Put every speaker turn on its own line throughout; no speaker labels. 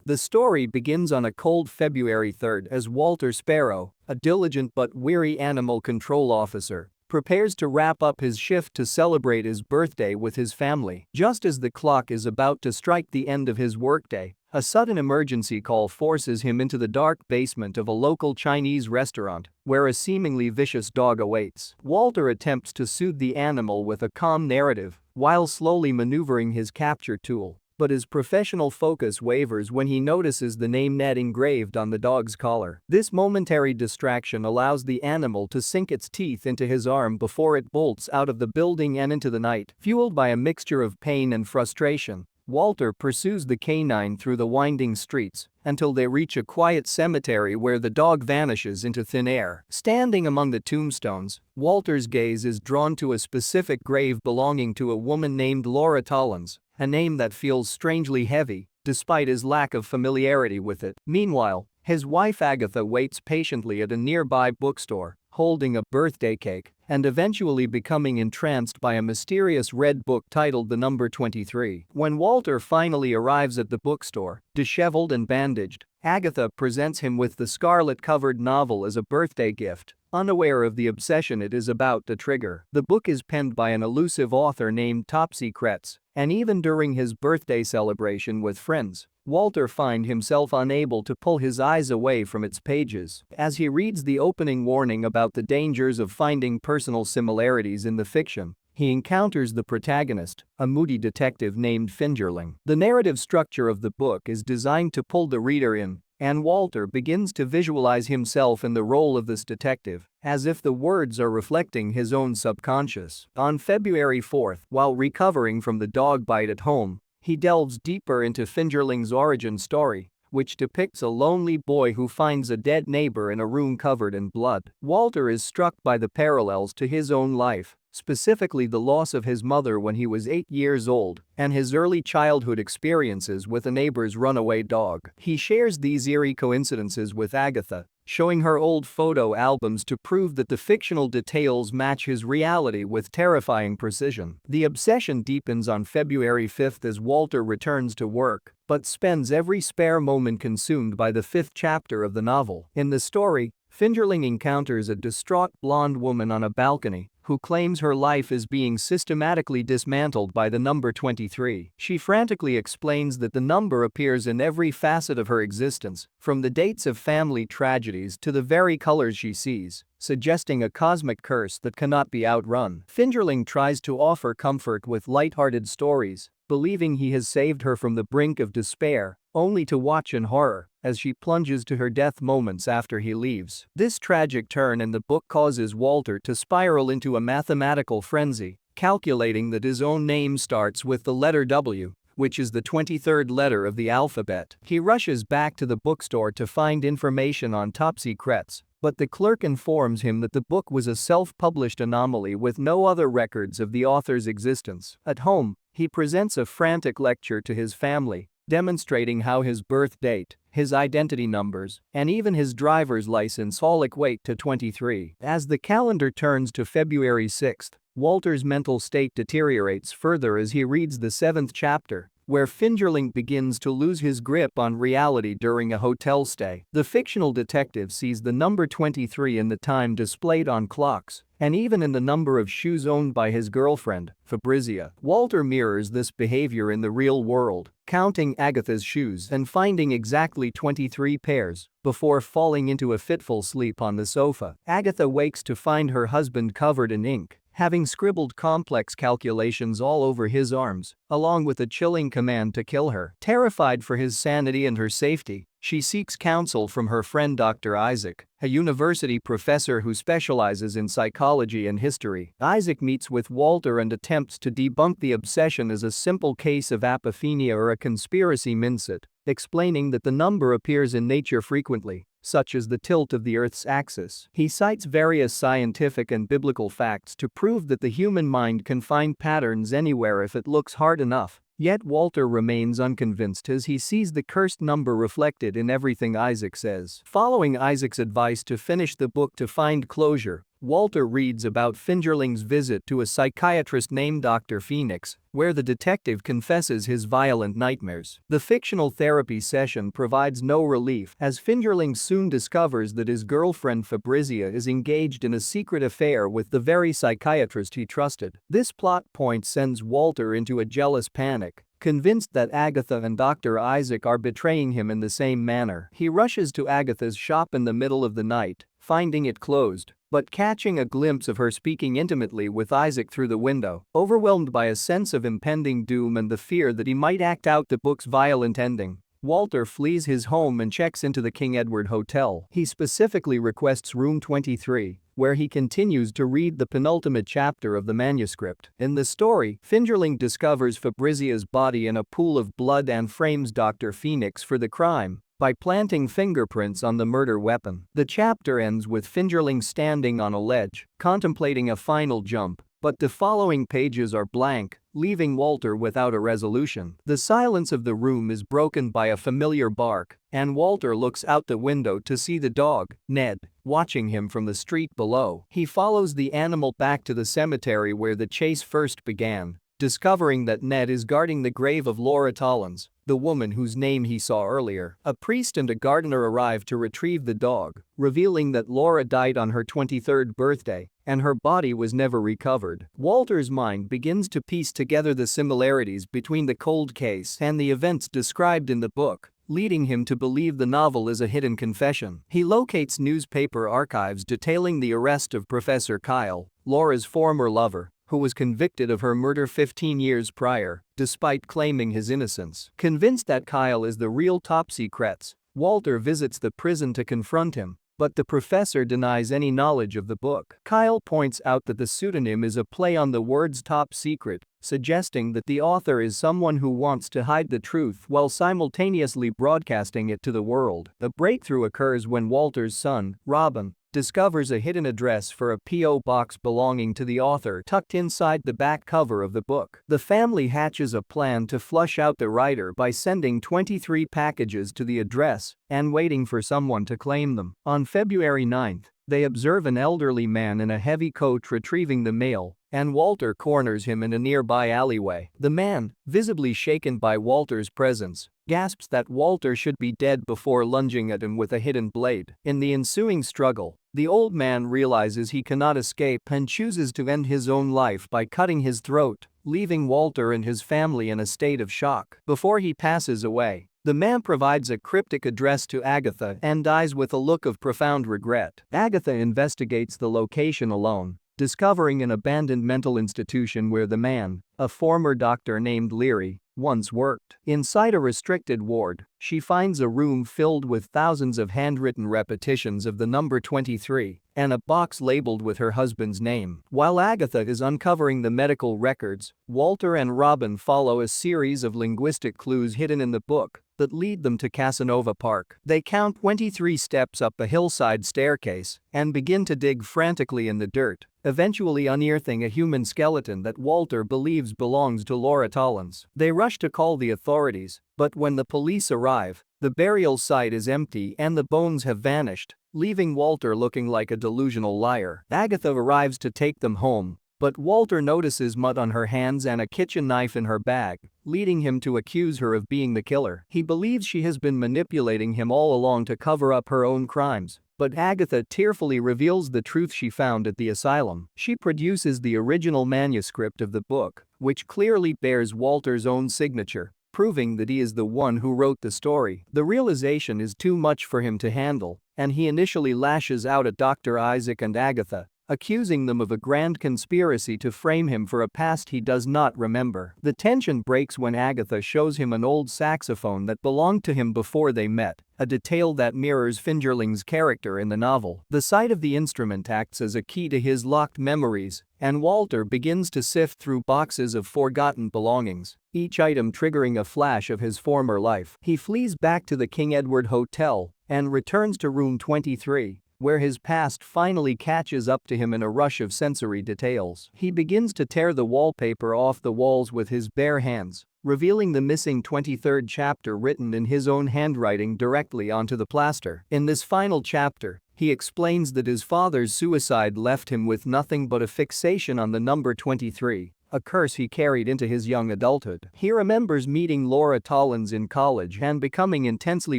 The story begins on a cold February 3rd as Walter Sparrow, a diligent but weary animal control officer, prepares to wrap up his shift to celebrate his birthday with his family. Just as the clock is about to strike the end of his workday, a sudden emergency call forces him into the dark basement of a local Chinese restaurant, where a seemingly vicious dog awaits. Walter attempts to soothe the animal with a calm narrative while slowly maneuvering his capture tool, but his professional focus wavers when he notices the name Ned engraved on the dog's collar. This momentary distraction allows the animal to sink its teeth into his arm before it bolts out of the building and into the night. Fueled by a mixture of pain and frustration, Walter pursues the canine through the winding streets until they reach a quiet cemetery where the dog vanishes into thin air. Standing among the tombstones, Walter's gaze is drawn to a specific grave belonging to a woman named Laura Tollins, a name that feels strangely heavy despite his lack of familiarity with it. Meanwhile, his wife Agatha waits patiently at a nearby bookstore, holding a birthday cake and eventually becoming entranced by a mysterious red book titled The Number 23. When Walter finally arrives at the bookstore, disheveled and bandaged, Agatha presents him with the scarlet-covered novel as a birthday gift, unaware of the obsession it is about to trigger. The book is penned by an elusive author named Topsy-Kretz, and even during his birthday celebration with friends, Walter finds himself unable to pull his eyes away from its pages. As he reads the opening warning about the dangers of finding personal similarities in the fiction, he encounters the protagonist, a moody detective named Fingerling. The narrative structure of the book is designed to pull the reader in, and Walter begins to visualize himself in the role of this detective, as if the words are reflecting his own subconscious. On February 4th, while recovering from the dog bite at home, he delves deeper into Fingerling's origin story, which depicts a lonely boy who finds a dead neighbor in a room covered in blood. Walter is struck by the parallels to his own life, specifically the loss of his mother when he was 8 years old and his early childhood experiences with a neighbor's runaway dog. He shares these eerie coincidences with Agatha, showing her old photo albums to prove that the fictional details match his reality with terrifying precision. The obsession deepens on February 5th as Walter returns to work, but spends every spare moment consumed by the 5th chapter of the novel. In the story, Fingerling encounters a distraught blonde woman on a balcony who claims her life is being systematically dismantled by the number 23. She frantically explains that the number appears in every facet of her existence, from the dates of family tragedies to the very colors she sees, suggesting a cosmic curse that cannot be outrun. Fingerling tries to offer comfort with light-hearted stories, believing he has saved her from the brink of despair, only to watch in horror as she plunges to her death moments after he leaves. This tragic turn in the book causes Walter to spiral into a mathematical frenzy, calculating that his own name starts with the letter W, which is the 23rd letter of the alphabet. He rushes back to the bookstore to find information on Topsy-Kretz, but the clerk informs him that the book was a self-published anomaly with no other records of the author's existence. At home, he presents a frantic lecture to his family, demonstrating how his birth date, his identity numbers, and even his driver's license all equate to 23. As the calendar turns to February 6th, Walter's mental state deteriorates further as he reads the 7th chapter, where Fingerling begins to lose his grip on reality during a hotel stay. The fictional detective sees the number 23 in the time displayed on clocks, and even in the number of shoes owned by his girlfriend, Fabrizia. Walter mirrors this behavior in the real world, counting Agatha's shoes and finding exactly 23 pairs before falling into a fitful sleep on the sofa. Agatha wakes to find her husband covered in ink, having scribbled complex calculations all over his arms, along with a chilling command to kill her. Terrified for his sanity and her safety, she seeks counsel from her friend Dr. Isaac, a university professor who specializes in psychology and history. Isaac meets with Walter and attempts to debunk the obsession as a simple case of apophenia or a conspiracy mindset, explaining that the number appears in nature frequently, such as the tilt of the Earth's axis. He cites various scientific and biblical facts to prove that the human mind can find patterns anywhere if it looks hard enough. Yet Walter remains unconvinced as he sees the cursed number reflected in everything Isaac says. Following Isaac's advice to finish the book to find closure, Walter reads about Fingerling's visit to a psychiatrist named Dr. Phoenix, where the detective confesses his violent nightmares. The fictional therapy session provides no relief as Fingerling soon discovers that his girlfriend Fabrizia is engaged in a secret affair with the very psychiatrist he trusted. This plot point sends Walter into a jealous panic. Convinced that Agatha and Dr. Isaac are betraying him in the same manner, he rushes to Agatha's shop in the middle of the night, finding it closed, but catching a glimpse of her speaking intimately with Isaac through the window. Overwhelmed by a sense of impending doom and the fear that he might act out the book's violent ending, Walter flees his home and checks into the King Edward Hotel. He specifically requests room 23, where he continues to read the penultimate chapter of the manuscript. In the story, Fingerling discovers Fabrizia's body in a pool of blood and frames Dr. Phoenix for the crime by planting fingerprints on the murder weapon. The chapter ends with Fingerling standing on a ledge, contemplating a final jump, but the following pages are blank, leaving Walter without a resolution. The silence of the room is broken by a familiar bark, and Walter looks out the window to see the dog, Ned, watching him from the street below. He follows the animal back to the cemetery where the chase first began, discovering that Ned is guarding the grave of Laura Tollins, the woman whose name he saw earlier. A priest and a gardener arrive to retrieve the dog, revealing that Laura died on her 23rd birthday, and her body was never recovered. Walter's mind begins to piece together the similarities between the cold case and the events described in the book, leading him to believe the novel is a hidden confession. He locates newspaper archives detailing the arrest of Professor Kyle, Laura's former lover, who was convicted of her murder 15 years prior, despite claiming his innocence. Convinced that Kyle is the real top secrets, Walter visits the prison to confront him, but the professor denies any knowledge of the book. Kyle points out that the pseudonym is a play on the words top secret, suggesting that the author is someone who wants to hide the truth while simultaneously broadcasting it to the world. A breakthrough occurs when Walter's son, Robin, discovers a hidden address for a P.O. box belonging to the author tucked inside the back cover of the book. The family hatches a plan to flush out the writer by sending 23 packages to the address and waiting for someone to claim them. On February 9, they observe an elderly man in a heavy coat retrieving the mail, and Walter corners him in a nearby alleyway. The man, visibly shaken by Walter's presence, gasps that Walter should be dead before lunging at him with a hidden blade. In the ensuing struggle, the old man realizes he cannot escape and chooses to end his own life by cutting his throat, leaving Walter and his family in a state of shock. Before he passes away, the man provides a cryptic address to Agatha and dies with a look of profound regret. Agatha investigates the location alone, discovering an abandoned mental institution where the man, a former doctor named Leary, once worked. Inside a restricted ward, she finds a room filled with thousands of handwritten repetitions of the number 23 and a box labeled with her husband's name. While Agatha is uncovering the medical records, Walter and Robin follow a series of linguistic clues hidden in the book that lead them to Casanova Park. They count 23 steps up a hillside staircase and begin to dig frantically in the dirt, eventually unearthing a human skeleton that Walter believes belongs to Laura Tollins. They rush to call the authorities, but when the police arrive, the burial site is empty and the bones have vanished, leaving Walter looking like a delusional liar. Agatha arrives to take them home, but Walter notices mud on her hands and a kitchen knife in her bag, leading him to accuse her of being the killer. He believes she has been manipulating him all along to cover up her own crimes, but Agatha tearfully reveals the truth she found at the asylum. She produces the original manuscript of the book, which clearly bears Walter's own signature, proving that he is the one who wrote the story. The realization is too much for him to handle, and he initially lashes out at Dr. Isaac and Agatha, accusing them of a grand conspiracy to frame him for a past he does not remember. The tension breaks when Agatha shows him an old saxophone that belonged to him before they met, a detail that mirrors Fingerling's character in the novel. The sight of the instrument acts as a key to his locked memories, and Walter begins to sift through boxes of forgotten belongings, each item triggering a flash of his former life. He flees back to the King Edward Hotel and returns to room 23, where his past finally catches up to him in a rush of sensory details. He begins to tear the wallpaper off the walls with his bare hands, revealing the missing 23rd chapter written in his own handwriting directly onto the plaster. In this final chapter, He explains that his father's suicide left him with nothing but a fixation on the number 23, a curse he carried into his young adulthood. He remembers meeting Laura Tollins in college and becoming intensely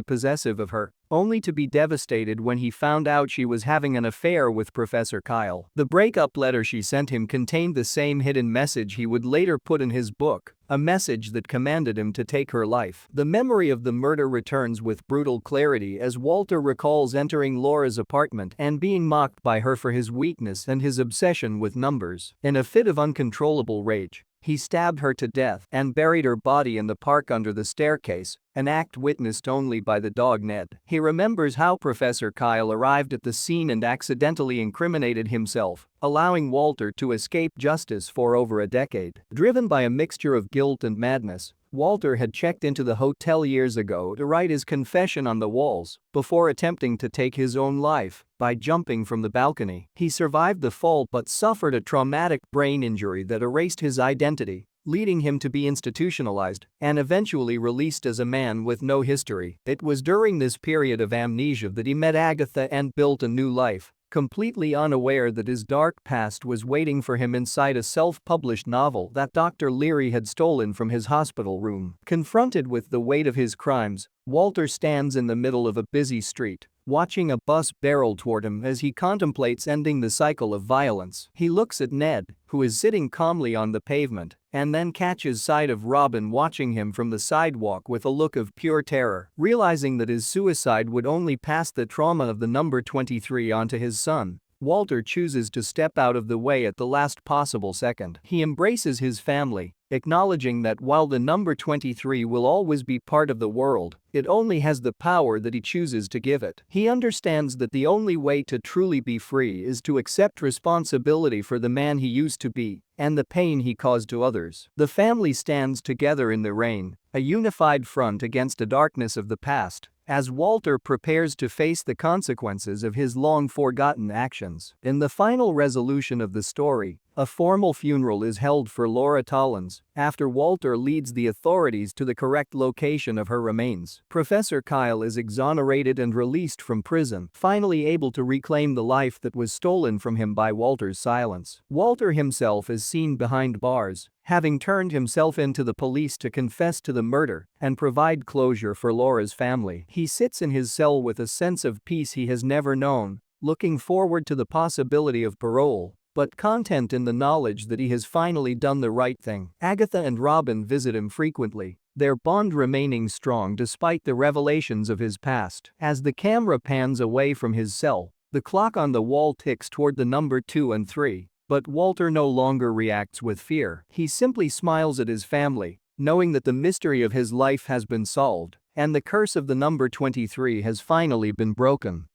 possessive of her, only to be devastated when he found out she was having an affair with Professor Kyle. The breakup letter she sent him contained the same hidden message he would later put in his book, a message that commanded him to take her life. The memory of the murder returns with brutal clarity as Walter recalls entering Laura's apartment and being mocked by her for his weakness and his obsession with numbers. In a fit of uncontrollable rage, he stabbed her to death and buried her body in the park under the staircase, an act witnessed only by the dog Ned. He remembers how Professor Kyle arrived at the scene and accidentally incriminated himself, allowing Walter to escape justice for over a decade. Driven by a mixture of guilt and madness, Walter had checked into the hotel years ago to write his confession on the walls before attempting to take his own life by jumping from the balcony. He survived the fall but suffered a traumatic brain injury that erased his identity, leading him to be institutionalized and eventually released as a man with no history. It was during this period of amnesia that he met Agatha and built a new life, completely unaware that his dark past was waiting for him inside a self-published novel that Dr. Leary had stolen from his hospital room. Confronted with the weight of his crimes, Walter stands in the middle of a busy street, watching a bus barrel toward him as he contemplates ending the cycle of violence. He looks at Ned, who is sitting calmly on the pavement, and then catches sight of Robin watching him from the sidewalk with a look of pure terror. Realizing that his suicide would only pass the trauma of the number 23 onto his son, Walter chooses to step out of the way at the last possible second. He embraces his family, acknowledging that while the number 23 will always be part of the world, it only has the power that he chooses to give it. He understands that the only way to truly be free is to accept responsibility for the man he used to be and the pain he caused to others. The family stands together in the rain, a unified front against the darkness of the past, as Walter prepares to face the consequences of his long-forgotten actions. In the final resolution of the story, a formal funeral is held for Laura Tollins after Walter leads the authorities to the correct location of her remains. Professor Kyle is exonerated and released from prison, finally able to reclaim the life that was stolen from him by Walter's silence. Walter himself is seen behind bars, having turned himself in to the police to confess to the murder and provide closure for Laura's family. He sits in his cell with a sense of peace he has never known, looking forward to the possibility of parole, but content in the knowledge that he has finally done the right thing. Agatha and Robin visit him frequently, their bond remaining strong despite the revelations of his past. As the camera pans away from his cell, the clock on the wall ticks toward the number 2 and 3, but Walter no longer reacts with fear. He simply smiles at his family, knowing that the mystery of his life has been solved and the curse of the number 23 has finally been broken.